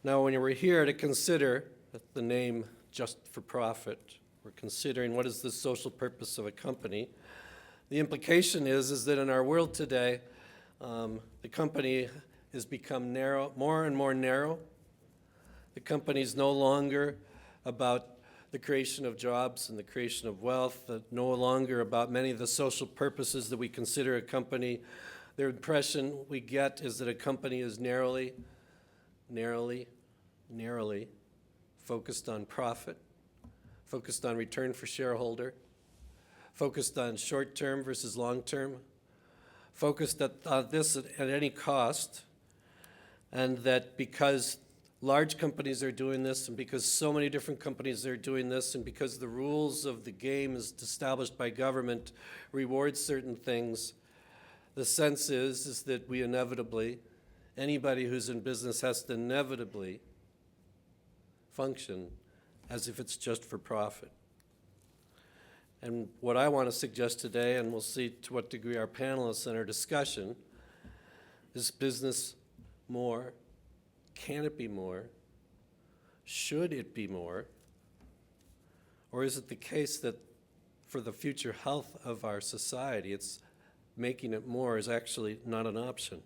Now, when we're here to consider the name just for profit, we're considering what is the social purpose of a company. The implication is that in our world today, the company has become narrow, more and more narrow. The company is no longer about the creation of jobs and the creation of wealth, no longer about many of the social purposes that we consider a company. The impression we get is that a company is narrowly focused on profit, focused on return for shareholder, focused on short-term versus long-term, focused on this at any cost, and that because large companies are doing this, and because so many different companies are doing this, and because the rules of the game is established by government reward certain things, the sense is that we inevitably, anybody who's in business has to inevitably function as if it's just for profit. And what I want to suggest today, and we'll see to what degree our panelists in our discussion, is business more? Can it be more? Should it be more? Or is it the case that for the future health of our society, it's making it more is actually not an option?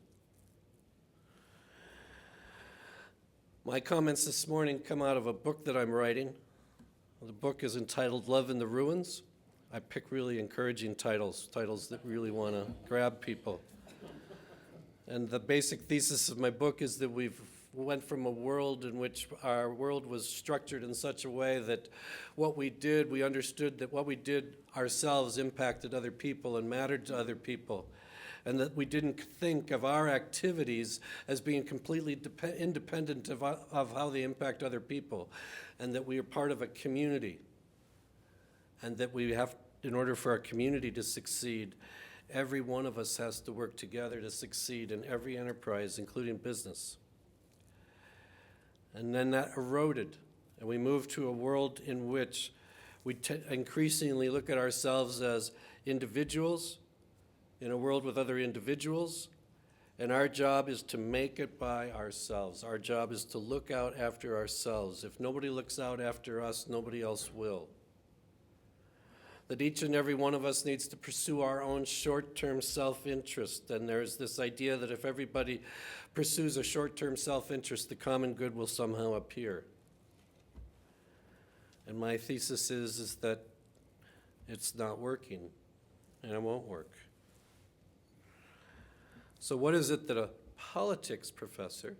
My comments this morning come out of a book that I'm writing. The book is entitled Love in the Ruins. I pick really encouraging titles that really want to grab people. And the basic thesis of my book is that we've went from a world in which our world was structured in such a way that what we did, we understood that what we did ourselves impacted other people and mattered to other people, and that we didn't think of our activities as being completely independent of how they impact other people, and that we are part of a community, and that we have, in order for our community to succeed, every one of us has to work together to succeed in every enterprise, including business. And then that eroded, and we moved to a world in which we increasingly look at ourselves as individuals in a world with other individuals, and our job is to make it by ourselves. Our job is to look out after ourselves. If nobody looks out after us, nobody else will. That each and every one of us needs to pursue our own short-term self-interest, and there's this idea that if everybody pursues a short-term self-interest, the common good will somehow appear. And my thesis is that it's not working, and it won't work. So what is it that a politics professor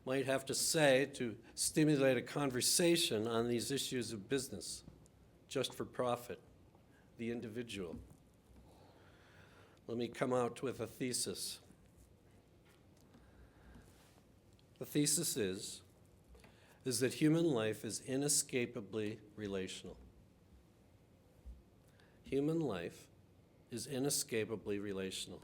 might have to say to stimulate a conversation on these issues of business, just for profit, the individual? Let me come out with a thesis. The thesis is that human life is inescapably relational. Human life is inescapably relational.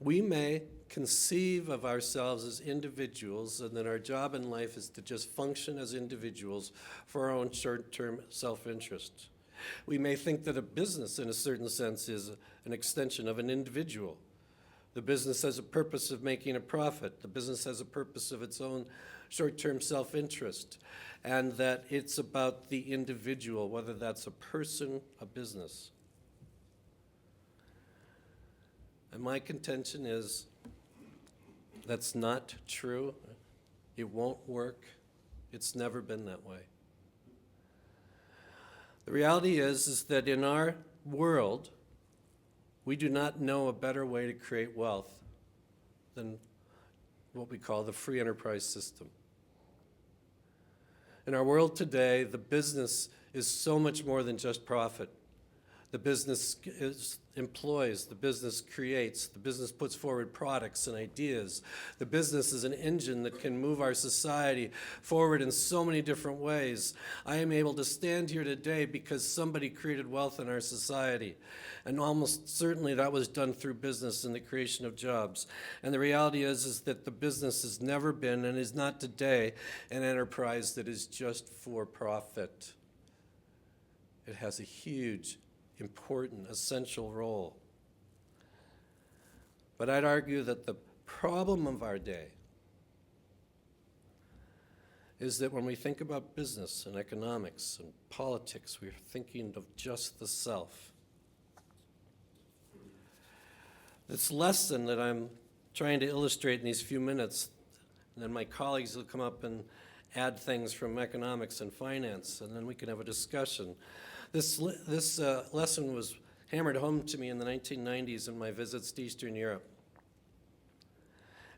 We may conceive of ourselves as individuals, and that our job in life is to just function as individuals for our own short-term self-interest. We may think that a business, in a certain sense, is an extension of an individual. The business has a purpose of making a profit. The business has a purpose of its own short-term self-interest, and that it's about the individual, whether that's a person, a business. And my contention is that's not true. It won't work. It's never been that way. The reality is that in our world, we do not know a better way to create wealth than what we call the free enterprise system. In our world today, the business is so much more than just profit. The business employs, the business creates, the business puts forward products and ideas. The business is an engine that can move our society forward in so many different ways. I am able to stand here today because somebody created wealth in our society. And almost certainly that was done through business and the creation of jobs. And the reality is that the business has never been and is not today an enterprise that is just for profit. It has a huge, important, essential role. But I'd argue that the problem of our day is that when we think about business and economics and politics, we're thinking of just the self. This lesson that I'm trying to illustrate in these few minutes, and then my colleagues will come up and add things from economics and finance, and then we can have a discussion. This lesson was hammered home to me in the 1990s in my visits to Eastern Europe.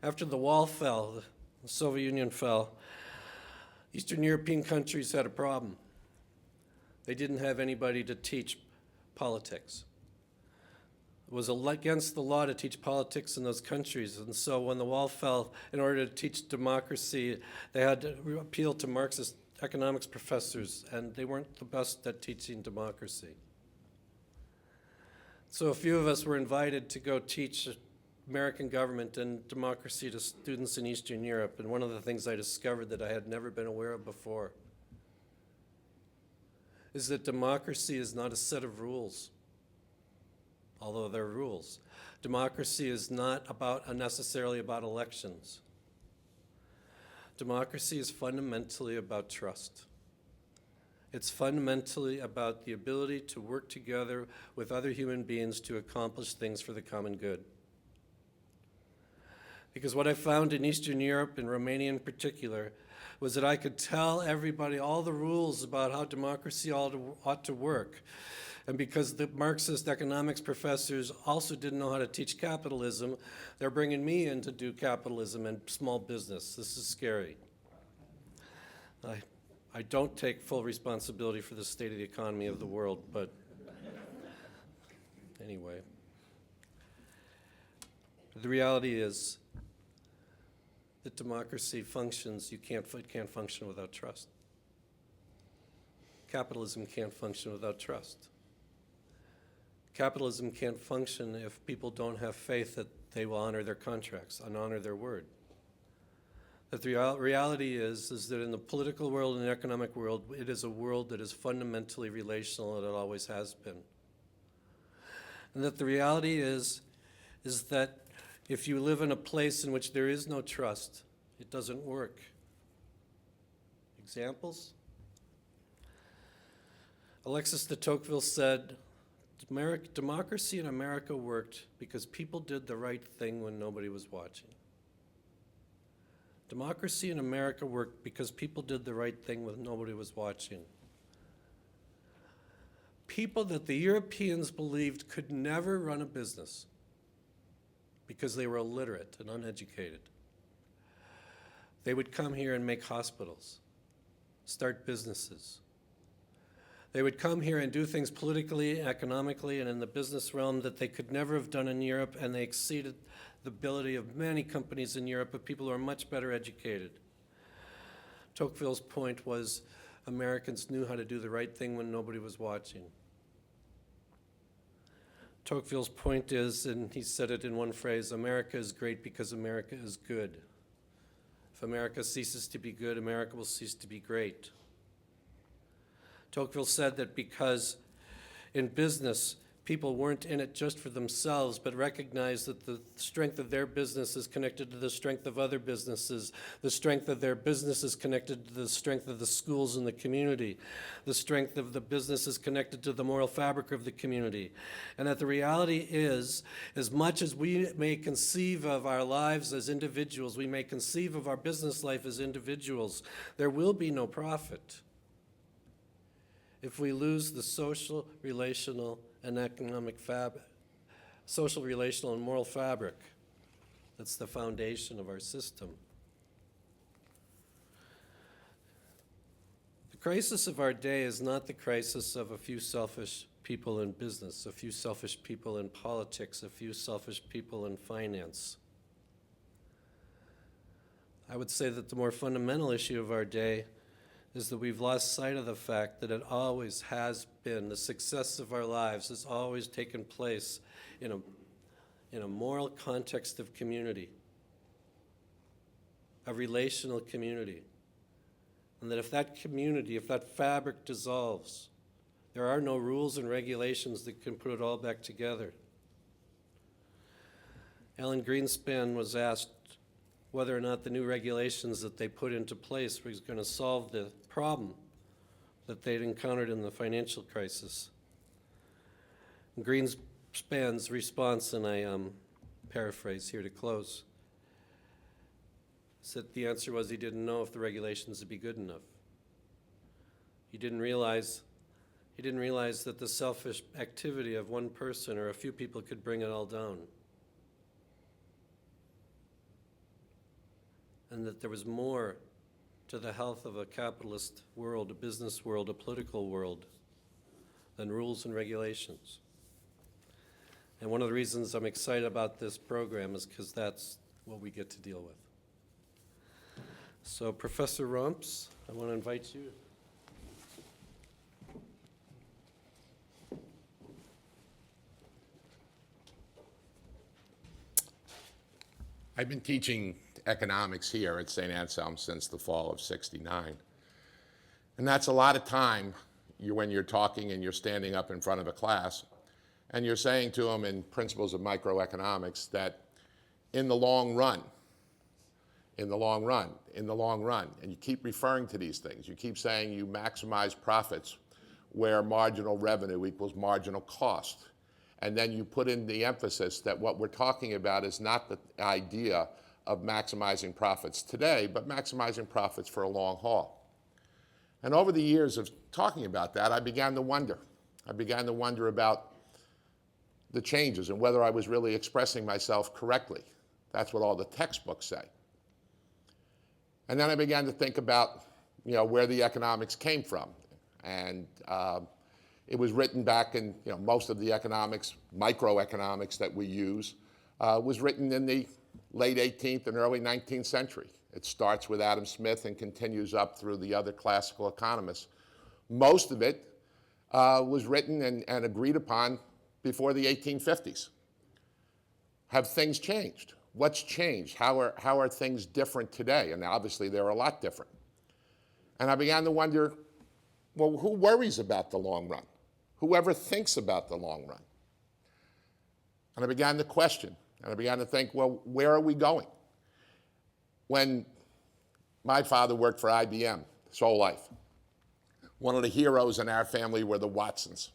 After the wall fell, the Soviet Union fell, Eastern European countries had a problem. They didn't have anybody to teach politics. It was against the law to teach politics in those countries, and so when the wall fell, in order to teach democracy, they had to appeal to Marxist economics professors, and they weren't the best at teaching democracy. So a few of us were invited to go teach American government and democracy to students in Eastern Europe, and one of the things I discovered that I had never been aware of before is that democracy is not a set of rules, although they're rules. Democracy is not necessarily about elections. Democracy is fundamentally about trust. It's fundamentally about the ability to work together with other human beings to accomplish things for the common good. Because what I found in Eastern Europe, and Romania in particular, was that I could tell everybody all the rules about how democracy ought to work. And because the Marxist economics professors also didn't know how to teach capitalism, they're bringing me in to do capitalism and small business. This is scary. I don't take full responsibility for the state of the economy of the world, but anyway. The reality is that democracy functions, it can't function without trust. Capitalism can't function without trust. Capitalism can't function if people don't have faith that they will honor their contracts and honor their word. That the reality is that in the political world and the economic world, it is a world that is fundamentally relational, and it always has been. And that the reality is that if you live in a place in which there is no trust, it doesn't work. Examples? Alexis de Tocqueville said, democracy in America worked because people did the right thing when nobody was watching. Democracy in America worked because people did the right thing when nobody was watching. People that the Europeans believed could never run a business because they were illiterate and uneducated. They would come here and make hospitals, start businesses. They would come here and do things politically, economically, and in the business realm that they could never have done in Europe, and they exceeded the ability of many companies in Europe, of people who are much better educated. Tocqueville's point was Americans knew how to do the right thing when nobody was watching. Tocqueville's point is, and he said it in one phrase, America is great because America is good. If America ceases to be good, America will cease to be great. Tocqueville said that because in business, people weren't in it just for themselves, but recognized that the strength of their business is connected to the strength of other businesses. The strength of their business is connected to the strength of the schools in the community. The strength of the business is connected to the moral fabric of the community. And that the reality is, as much as we may conceive of our lives as individuals, we may conceive of our business life as individuals, there will be no profit if we lose the social, relational, and economic social, relational, and moral fabric that's the foundation of our system. The crisis of our day is not the crisis of a few selfish people in business, a few selfish people in politics, a few selfish people in finance. I would say that the more fundamental issue of our day is that we've lost sight of the fact that it always has been, the success of our lives has always taken place in a moral context of community, a relational community. And that if that community, if that fabric dissolves, there are no rules and regulations that can put it all back together. Alan Greenspan was asked whether or not the new regulations that they put into place was going to solve the problem that they'd encountered in the financial crisis. Greenspan's response, and I paraphrase here to close, said the answer was he didn't know if the regulations would be good enough. He didn't realize that the selfish activity of one person or a few people could bring it all down. And that there was more to the health of a capitalist world, a business world, a political world, than rules and regulations. And one of the reasons I'm excited about this program is because that's what we get to deal with. So Professor Romps, I want to invite you. I've been teaching economics here at Saint Anselm since the fall of '69. And that's a lot of time when you're talking and you're standing up in front of a class and you're saying to them in principles of microeconomics that in the long run, and you keep referring to these things. You keep saying you maximize profits where marginal revenue equals marginal cost. And then you put in the emphasis that what we're talking about is not the idea of maximizing profits today, but maximizing profits for a long haul. And over the years of talking about that, I began to wonder. About the changes and whether I was really expressing myself correctly. That's what all the textbooks say. And then I began to think about, where the economics came from. And it was written back in, most of the economics, microeconomics that we use, was written in the late 18th and early 19th century. It starts with Adam Smith and continues up through the other classical economists. Most of it was written and agreed upon before the 1850s. Have things changed? What's changed? How are things different today? And obviously they're a lot different. And I began to wonder, well, who worries about the long run? Whoever thinks about the long run? And I began to question, and I began to think, well, where are we going? When my father worked for IBM his whole life, one of the heroes in our family were the Watsons.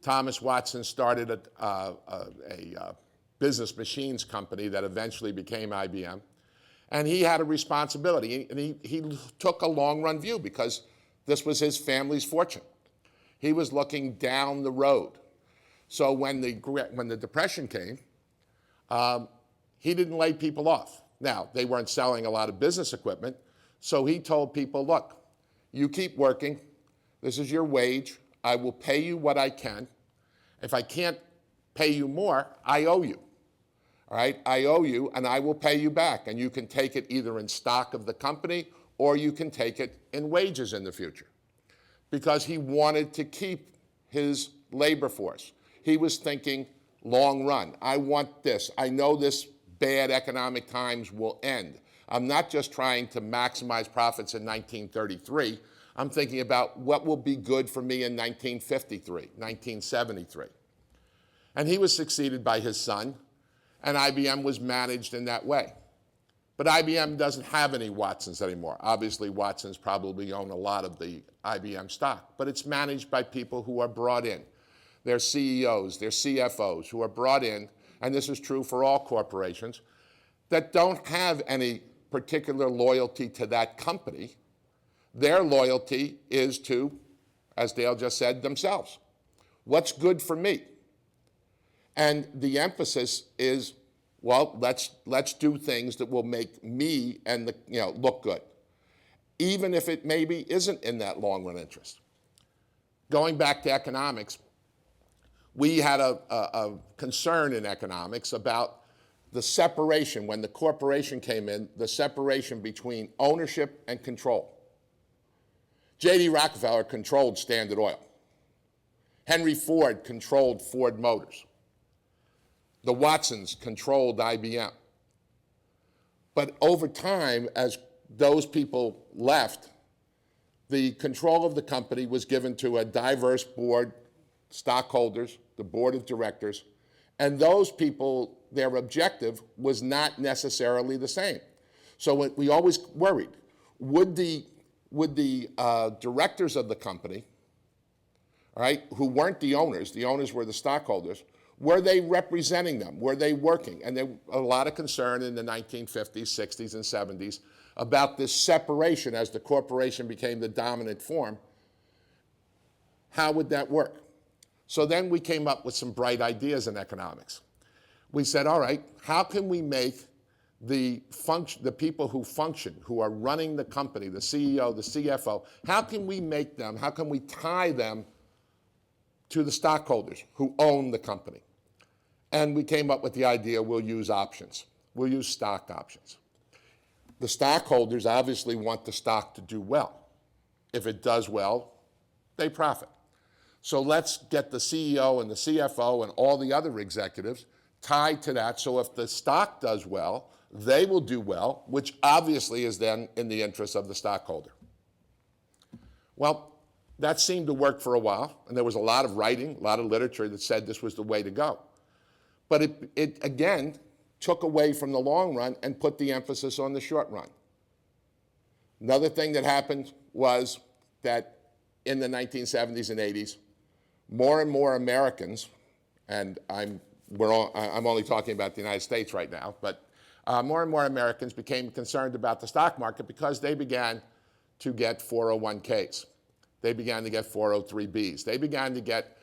Thomas Watson started a business machines company that eventually became IBM. And he had a responsibility, and he took a long-run view because this was his family's fortune. He was looking down the road. So when the Depression came, he didn't lay people off. Now, they weren't selling a lot of business equipment, so he told people, look, you keep working. This is your wage. I will pay you what I can. If I can't pay you more, I owe you. All right? I owe you, and I will pay you back. And you can take it either in stock of the company or you can take it in wages in the future. Because he wanted to keep his labor force. He was thinking long run. I want this. I know this bad economic times will end. I'm not just trying to maximize profits in 1933. I'm thinking about what will be good for me in 1953, 1973. And he was succeeded by his son, and IBM was managed in that way. But IBM doesn't have any Watsons anymore. Obviously, Watsons probably own a lot of the IBM stock, but it's managed by people who are brought in. They're CEOs, they're CFOs who are brought in, and this is true for all corporations, that don't have any particular loyalty to that company. Their loyalty is to, as Dale just said, themselves. What's good for me? And the emphasis is, well, let's do things that will make me and look good, even if it maybe isn't in that long-run interest. Going back to economics, we had a concern in economics about the separation, when the corporation came in, the separation between ownership and control. J.D. Rockefeller controlled Standard Oil. Henry Ford controlled Ford Motors. The Watsons controlled IBM. But over time, as those people left, the control of the company was given to a diverse board, stockholders, the board of directors, and those people, their objective was not necessarily the same. So we always worried, would the directors of the company, all right, who weren't the owners were the stockholders, were they representing them? Were they working? And there was a lot of concern in the 1950s, 60s, and 70s about this separation as the corporation became the dominant form. How would that work? So then we came up with some bright ideas in economics. We said, all right, how can we make the people who function, who are running the company, the CEO, the CFO, how can we tie them to the stockholders who own the company? And we came up with the idea, we'll use options. We'll use stock options. The stockholders obviously want the stock to do well. If it does well, they profit. So let's get the CEO and the CFO and all the other executives tied to that, so if the stock does well, they will do well, which obviously is then in the interest of the stockholder. Well, that seemed to work for a while, and there was a lot of writing, a lot of literature that said this was the way to go. But it again took away from the long run and put the emphasis on the short run. Another thing that happened was that in the 1970s and 80s, more and more Americans, and I'm only talking about the United States right now, but more and more Americans became concerned about the stock market because they began to get 401ks. They began to get 403bs. They began to get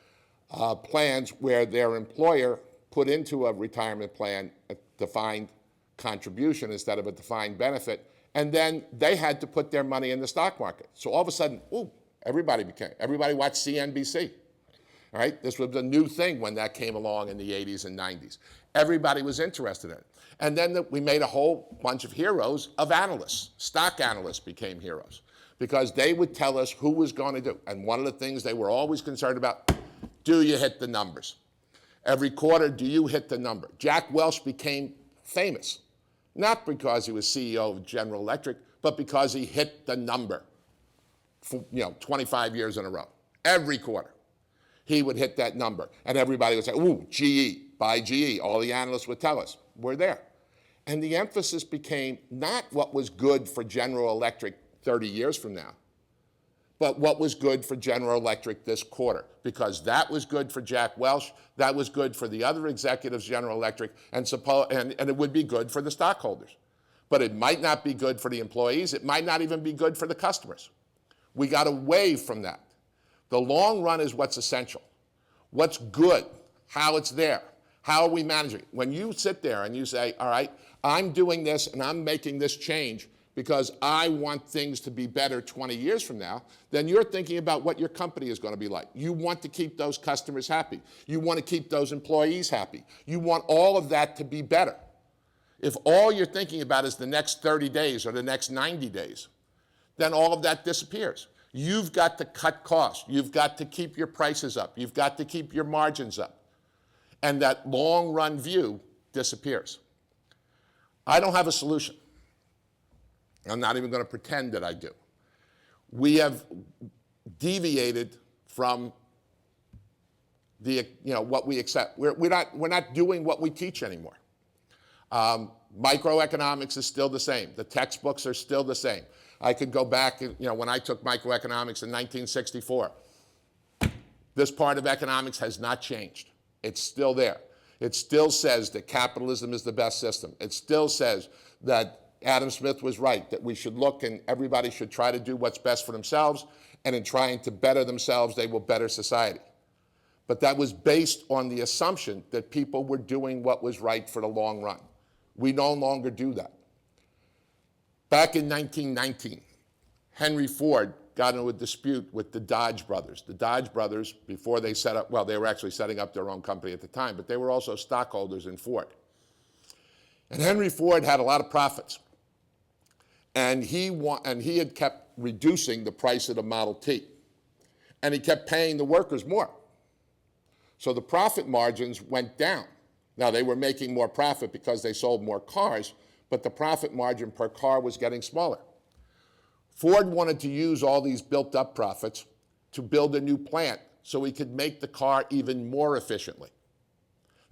plans where their employer put into a retirement plan a defined contribution instead of a defined benefit, and then they had to put their money in the stock market. So all of a sudden, everybody watched CNBC. All right, this was a new thing when that came along in the 80s and 90s. Everybody was interested in it. And then we made a whole bunch of heroes of analysts. Stock analysts became heroes because they would tell us who was going to do. And one of the things they were always concerned about, do you hit the numbers? Every quarter, do you hit the number? Jack Welch became famous, not because he was CEO of General Electric, but because he hit the number for 25 years in a row. Every quarter, he would hit that number. And everybody would say, ooh, GE, buy GE. All the analysts would tell us, we're there. And the emphasis became not what was good for General Electric 30 years from now, but what was good for General Electric this quarter, because that was good for Jack Welch, that was good for the other executives, General Electric, and it would be good for the stockholders. But it might not be good for the employees, it might not even be good for the customers. We got away from that. The long run is what's essential. What's good, how it's there, how are we managing it? When you sit there and you say, all right, I'm doing this and I'm making this change because I want things to be better 20 years from now, then you're thinking about what your company is going to be like. You want to keep those customers happy. You want to keep those employees happy. You want all of that to be better. If all you're thinking about is the next 30 days or the next 90 days, then all of that disappears. You've got to cut costs. You've got to keep your prices up. You've got to keep your margins up. And that long-run view disappears. I don't have a solution. I'm not even going to pretend that I do. We have deviated from what we accept. We're not doing what we teach anymore. Microeconomics is still the same. The textbooks are still the same. I could go back, when I took microeconomics in 1964. This part of economics has not changed. It's still there. It still says that capitalism is the best system. It still says that Adam Smith was right, that we should look and everybody should try to do what's best for themselves, and in trying to better themselves, they will better society. But that was based on the assumption that people were doing what was right for the long run. We no longer do that. Back in 1919, Henry Ford got into a dispute with the Dodge brothers. The Dodge brothers, before they set up, they were actually setting up their own company at the time, but they were also stockholders in Ford. And Henry Ford had a lot of profits. And he had kept reducing the price of the Model T. And he kept paying the workers more. So the profit margins went down. Now, they were making more profit because they sold more cars, but the profit margin per car was getting smaller. Ford wanted to use all these built-up profits to build a new plant so he could make the car even more efficiently.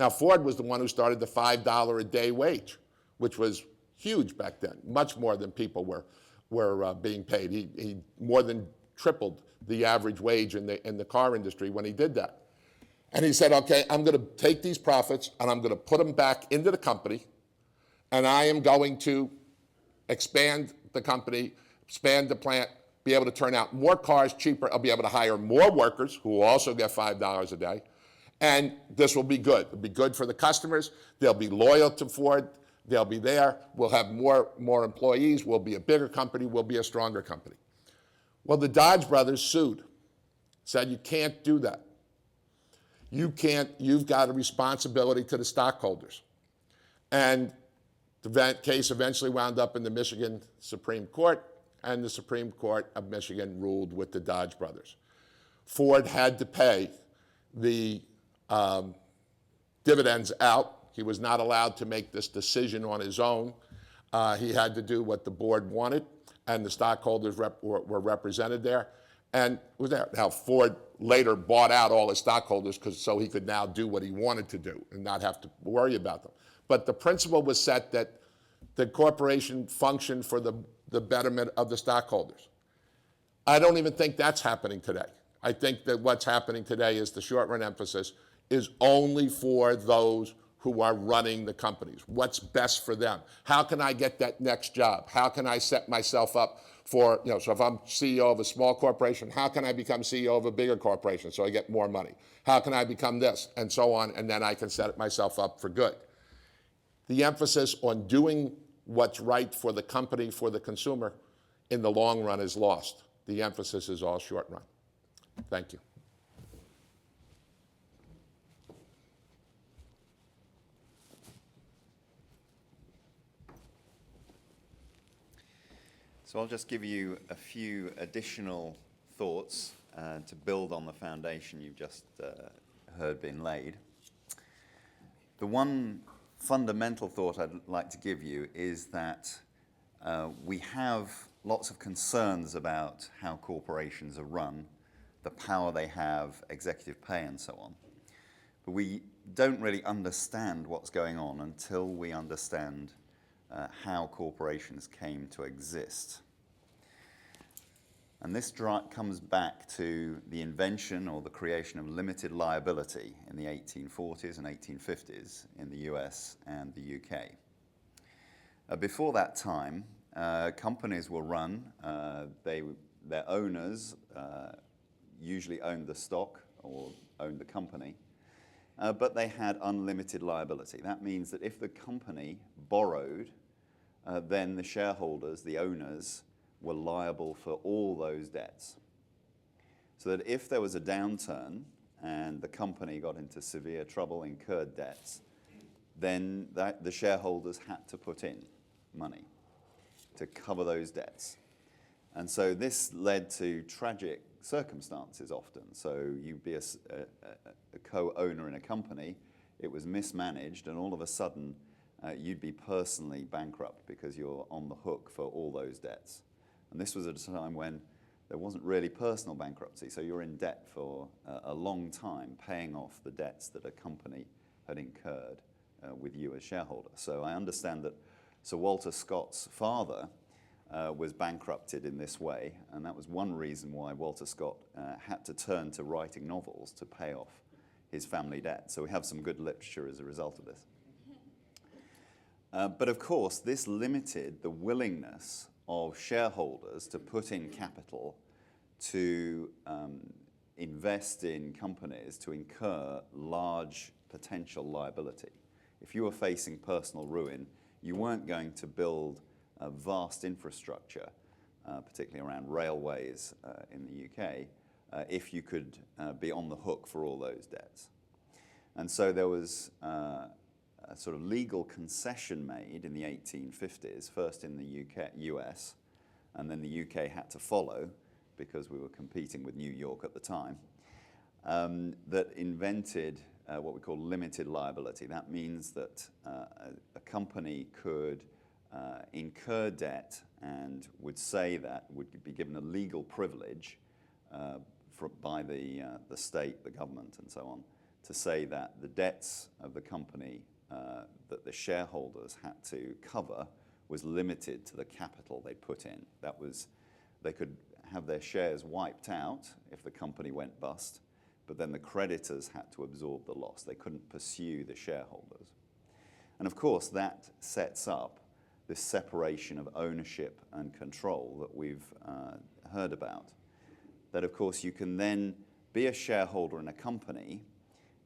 Now, Ford was the one who started the $5 a day wage, which was huge back then, much more than people were being paid. He more than tripled the average wage in the car industry when he did that. And he said, okay, I'm going to take these profits and I'm going to put them back into the company, and I am going to expand the company, expand the plant, be able to turn out more cars cheaper. I'll be able to hire more workers who will also get $5 a day. And this will be good. It'll be good for the customers. They'll be loyal to Ford. They'll be there. We'll have more employees. We'll be a bigger company. We'll be a stronger company. Well, the Dodge brothers sued, said you can't do that. You can't, you've got a responsibility to the stockholders. And the case eventually wound up in the Michigan Supreme Court, and the Supreme Court of Michigan ruled with the Dodge brothers. Ford had to pay the dividends out. He was not allowed to make this decision on his own. He had to do what the board wanted, and the stockholders were represented there. And was there. Now, Ford later bought out all his stockholders so he could now do what he wanted to do and not have to worry about them. But the principle was set that the corporation functioned for the betterment of the stockholders. I don't even think that's happening today. I think that what's happening today is the short-run emphasis is only for those who are running the companies. What's best for them? How can I get that next job? How can I set myself up for, so if I'm CEO of a small corporation, how can I become CEO of a bigger corporation so I get more money? How can I become this? And so on, and then I can set myself up for good. The emphasis on doing what's right for the company, for the consumer, in the long run is lost. The emphasis is all short run. Thank you. So I'll just give you a few additional thoughts to build on the foundation you've just heard being laid. The one fundamental thought I'd like to give you is that we have lots of concerns about how corporations are run, the power they have, executive pay, and so on. But we don't really understand what's going on until we understand how corporations came to exist. And this comes back to the invention or the creation of limited liability in the 1840s and 1850s in the US and the UK. Before that time, companies were run, their owners usually owned the stock or owned the company, but they had unlimited liability. That means that if the company borrowed, then the shareholders, the owners, were liable for all those debts. So that if there was a downturn and the company got into severe trouble, incurred debts, then the shareholders had to put in money to cover those debts. And so this led to tragic circumstances often. So you'd be a co-owner in a company, it was mismanaged, and all of a sudden you'd be personally bankrupt because you're on the hook for all those debts. And this was at a time when there wasn't really personal bankruptcy, so you're in debt for a long time, paying off the debts that a company had incurred with you as shareholder. So I understand that Sir Walter Scott's father was bankrupted in this way, and that was one reason why Walter Scott had to turn to writing novels to pay off his family debt. So we have some good literature as a result of this. But of course, this limited the willingness of shareholders to put in capital, to invest in companies, to incur large potential liability. If you were facing personal ruin, you weren't going to build a vast infrastructure, particularly around railways in the UK, if you could be on the hook for all those debts. And so there was a sort of legal concession made in the 1850s, first in the US, and then the UK had to follow because we were competing with New York at the time, that invented what we call limited liability. That means that a company could incur debt and would say that, would be given a legal privilege by the state, the government, and so on, to say that the debts of the company that the shareholders had to cover was limited to the capital they put in. That was, they could have their shares wiped out if the company went bust, but then the creditors had to absorb the loss. They couldn't pursue the shareholders. And of course, that sets up this separation of ownership and control that we've heard about. That, of course, you can then be a shareholder in a company,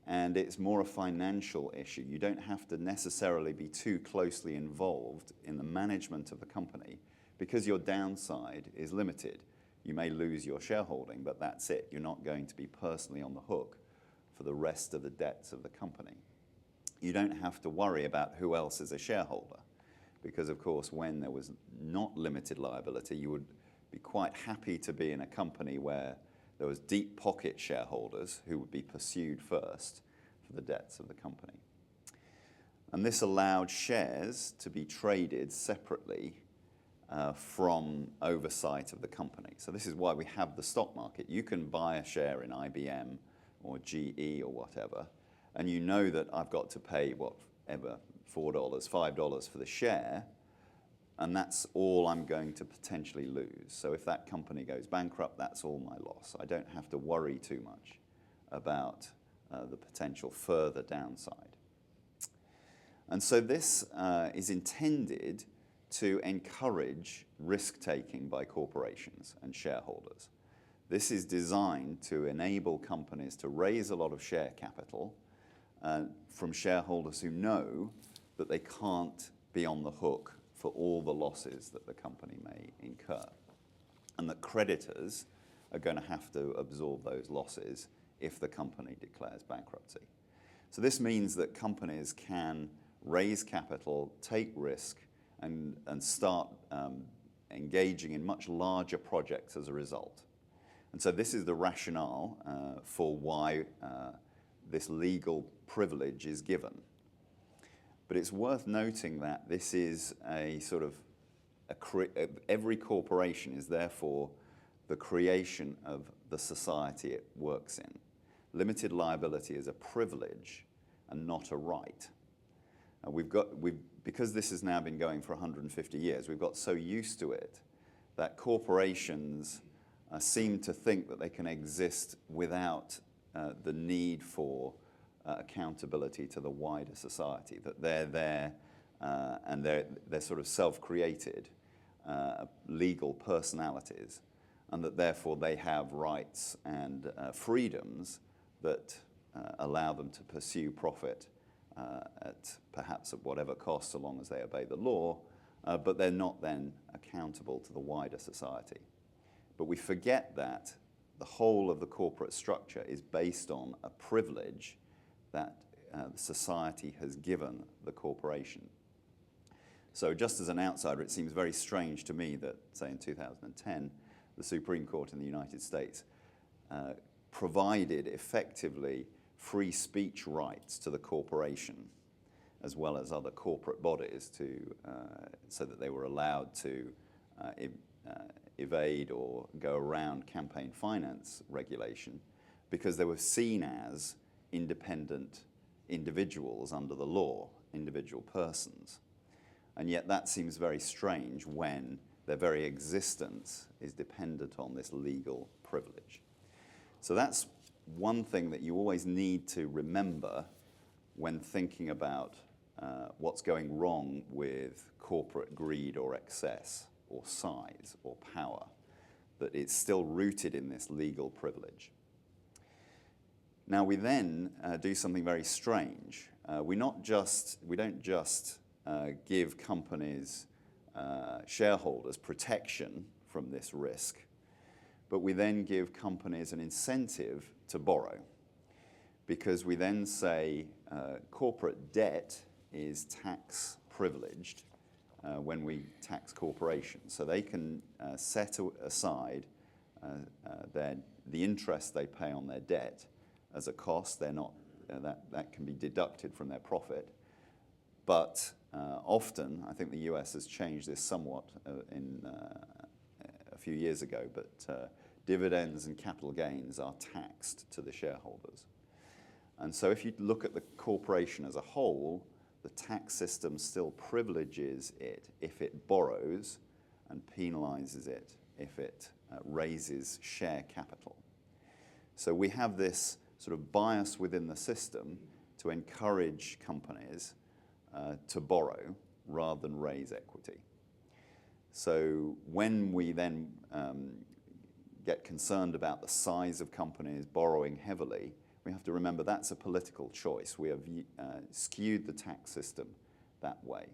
and it's more a financial issue. You don't have to necessarily be too closely involved in the management of the company because your downside is limited. You may lose your shareholding, but that's it. You're not going to be personally on the hook for the rest of the debts of the company. You don't have to worry about who else is a shareholder because, of course, when there was not limited liability, you would be quite happy to be in a company where there was deep pocket shareholders who would be pursued first for the debts of the company. And this allowed shares to be traded separately from oversight of the company. So this is why we have the stock market. You can buy a share in IBM or GE or whatever, and you know that I've got to pay whatever, $4, $5 for the share, and that's all I'm going to potentially lose. So if that company goes bankrupt, that's all my loss. I don't have to worry too much about the potential further downside. And so this is intended to encourage risk-taking by corporations and shareholders. This is designed to enable companies to raise a lot of share capital from shareholders who know that they can't be on the hook for all the losses that the company may incur, and that creditors are going to have to absorb those losses if the company declares bankruptcy. So this means that companies can raise capital, take risk, and start engaging in much larger projects as a result. And so this is the rationale for why this legal privilege is given. But it's worth noting that this is a sort of, every corporation is therefore the creation of the society it works in. Limited liability is a privilege and not a right. Because this has now been going for 150 years, we've got so used to it that corporations seem to think that they can exist without the need for accountability to the wider society, that they're there and they're sort of self-created legal personalities, and that therefore they have rights and freedoms that allow them to pursue profit perhaps at whatever cost, so long as they obey the law, but they're not then accountable to the wider society. But we forget that the whole of the corporate structure is based on a privilege that society has given the corporation. So just as an outsider, it seems very strange to me that, say in 2010, the Supreme Court in the United States provided effectively free speech rights to the corporation, as well as other corporate bodies, so that they were allowed to evade or go around campaign finance regulation, because they were seen as independent individuals under the law, individual persons. And yet that seems very strange when their very existence is dependent on this legal privilege. So that's one thing that you always need to remember when thinking about what's going wrong with corporate greed or excess or size or power, that it's still rooted in this legal privilege. Now we then do something very strange. We don't just give companies, shareholders, protection from this risk, but we then give companies an incentive to borrow, because we then say corporate debt is tax privileged when we tax corporations. So they can set aside the interest they pay on their debt as a cost. They're not, that can be deducted from their profit. But often, I think the US has changed this somewhat a few years ago, but dividends and capital gains are taxed to the shareholders. And so if you look at the corporation as a whole, the tax system still privileges it if it borrows and penalizes it if it raises share capital. So we have this sort of bias within the system to encourage companies to borrow rather than raise equity. So when we then get concerned about the size of companies borrowing heavily, we have to remember that's a political choice. We have skewed the tax system that way.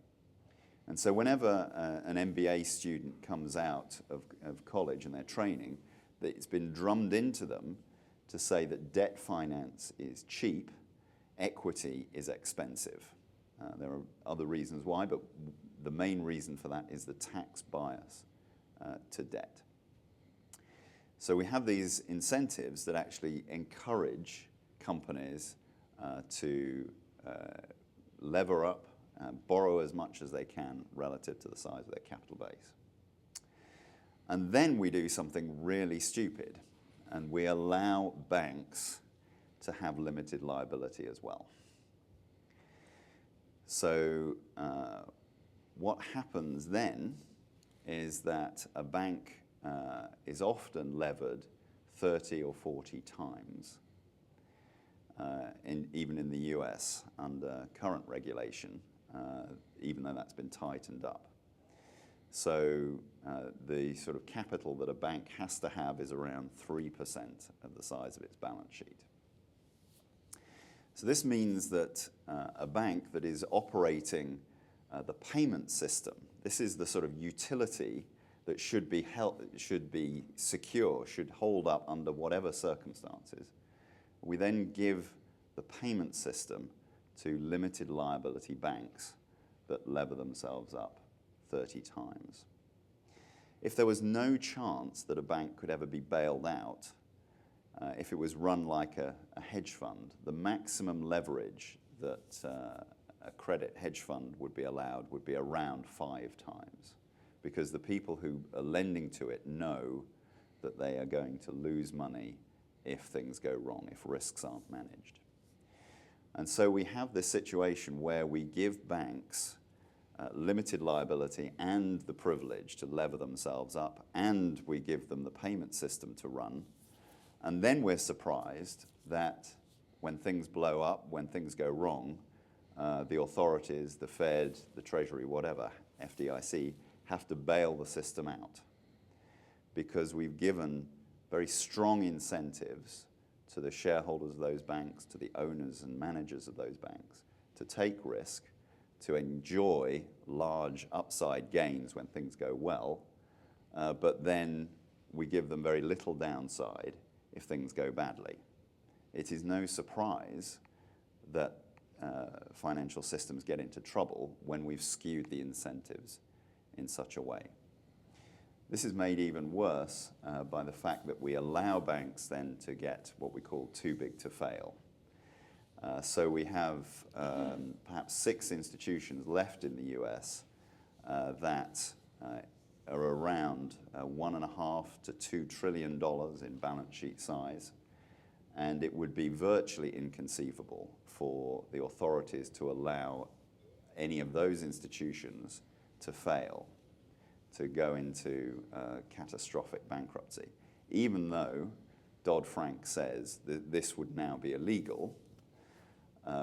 And so whenever an MBA student comes out of college and their training, it's been drummed into them to say that debt finance is cheap, equity is expensive. There are other reasons why, but the main reason for that is the tax bias to debt. So we have these incentives that actually encourage companies to lever up, borrow as much as they can relative to the size of their capital base. And then we do something really stupid, and we allow banks to have limited liability as well. So what happens then is that a bank is often levered 30 or 40 times, even in the US under current regulation, even though that's been tightened up. So the sort of capital that a bank has to have is around 3% of the size of its balance sheet. So this means that a bank that is operating the payment system, this is the sort of utility that should be secure, should hold up under whatever circumstances. We then give the payment system to limited liability banks that lever themselves up 30 times. If there was no chance that a bank could ever be bailed out, if it was run like a hedge fund, the maximum leverage that a credit hedge fund would be allowed would be around 5 times, because the people who are lending to it know that they are going to lose money if things go wrong, if risks aren't managed. And so we have this situation where we give banks limited liability and the privilege to lever themselves up, and we give them the payment system to run. And then we're surprised that when things blow up, when things go wrong, the authorities, the Fed, the Treasury, whatever, FDIC, have to bail the system out, because we've given very strong incentives to the shareholders of those banks, to the owners and managers of those banks, to take risk, to enjoy large upside gains when things go well, but then we give them very little downside if things go badly. It is no surprise that financial systems get into trouble when we've skewed the incentives in such a way. This is made even worse by the fact that we allow banks then to get what we call too big to fail. So we have perhaps 6 institutions left in the US that are around $1.5 to $2 trillion in balance sheet size, and it would be virtually inconceivable for the authorities to allow any of those institutions to fail, to go into catastrophic bankruptcy, even though Dodd-Frank says that this would now be illegal.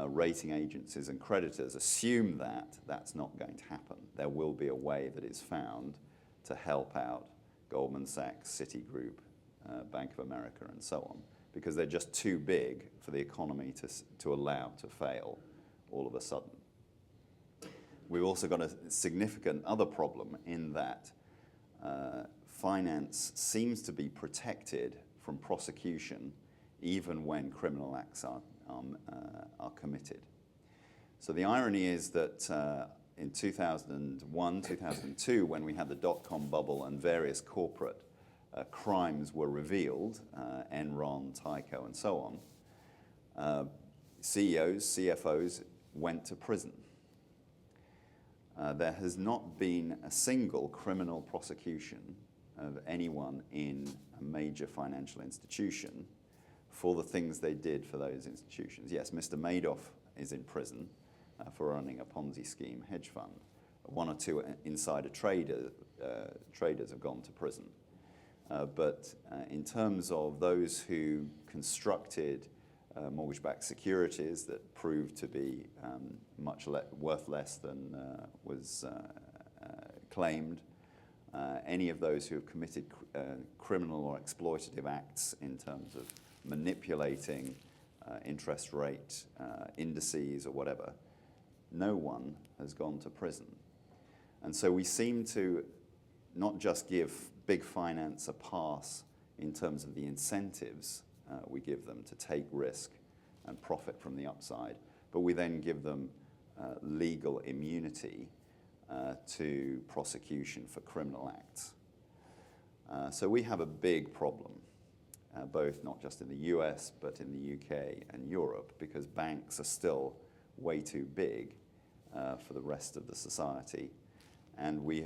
Rating agencies and creditors assume that that's not going to happen. There will be a way that is found to help out Goldman Sachs, Citigroup, Bank of America, and so on, because they're just too big for the economy to allow to fail all of a sudden. We've also got a significant other problem in that finance seems to be protected from prosecution even when criminal acts are committed. So the irony is that in 2001, 2002, when we had the dot-com bubble and various corporate crimes were revealed, Enron, Tyco, and so on, CEOs, CFOs went to prison. There has not been a single criminal prosecution of anyone in a major financial institution for the things they did for those institutions. Yes, Mr. Madoff is in prison, for running a Ponzi scheme hedge fund. One or two insider traders have gone to prison. But in terms of those who constructed mortgage-backed securities that proved to be worth less than was claimed, any of those who have committed criminal or exploitative acts in terms of manipulating interest rate indices or whatever, no one has gone to prison. And so we seem to not just give big finance a pass in terms of the incentives we give them to take risk and profit from the upside, but we then give them legal immunity to prosecution for criminal acts. So we have a big problem, both not just in the US, but in the UK and Europe, because banks are still way too big for the rest of the society, and we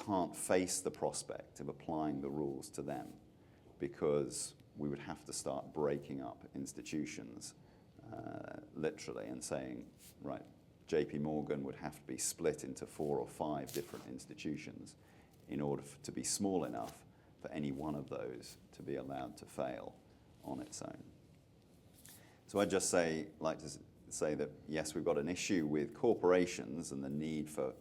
can't face the prospect of applying the rules to them, because we would have to start breaking up institutions, literally, and saying, right, JP Morgan would have to be split into 4 or 5 different institutions in order to be small enough for any one of those to be allowed to fail on its own. So I'd just like to say that, yes, we've got an issue with corporations and the need for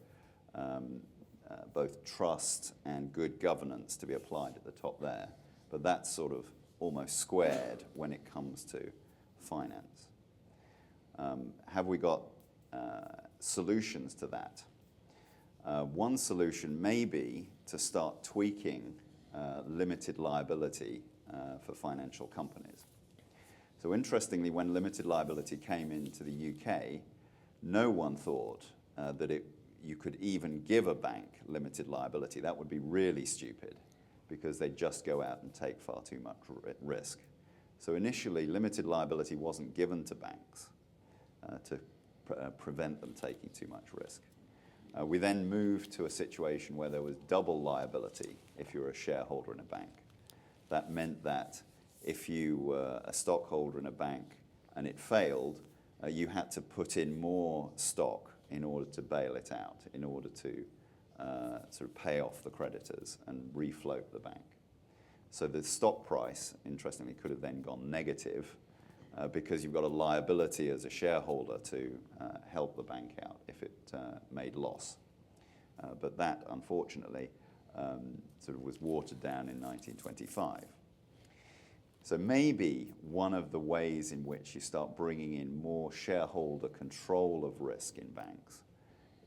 both trust and good governance to be applied at the top there, but that's sort of almost squared when it comes to finance. Have we got solutions to that? One solution may be to start tweaking limited liability for financial companies. So interestingly, when limited liability came into the UK, no one thought that you could even give a bank limited liability. That would be really stupid, because they'd just go out and take far too much risk. So initially, limited liability wasn't given to banks to prevent them taking too much risk. We then moved to a situation where there was double liability if you were a shareholder in a bank. That meant that if you were a stockholder in a bank and it failed, you had to put in more stock in order to bail it out, in order to sort of pay off the creditors and refloat the bank. So the stock price, interestingly, could have then gone negative because you've got a liability as a shareholder to help the bank out if it made loss. But that, unfortunately, sort of was watered down in 1925. So maybe one of the ways in which you start bringing in more shareholder control of risk in banks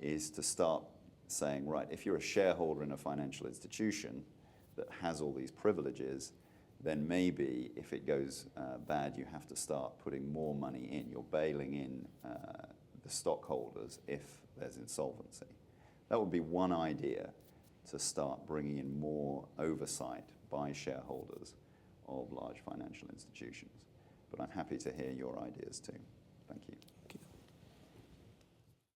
is to start saying, right, if you're a shareholder in a financial institution that has all these privileges, then maybe if it goes bad, you have to start putting more money in. You're bailing in the stockholders if there's insolvency. That would be one idea to start bringing in more oversight by shareholders of large financial institutions. But I'm happy to hear your ideas too. Thank you. Thank you.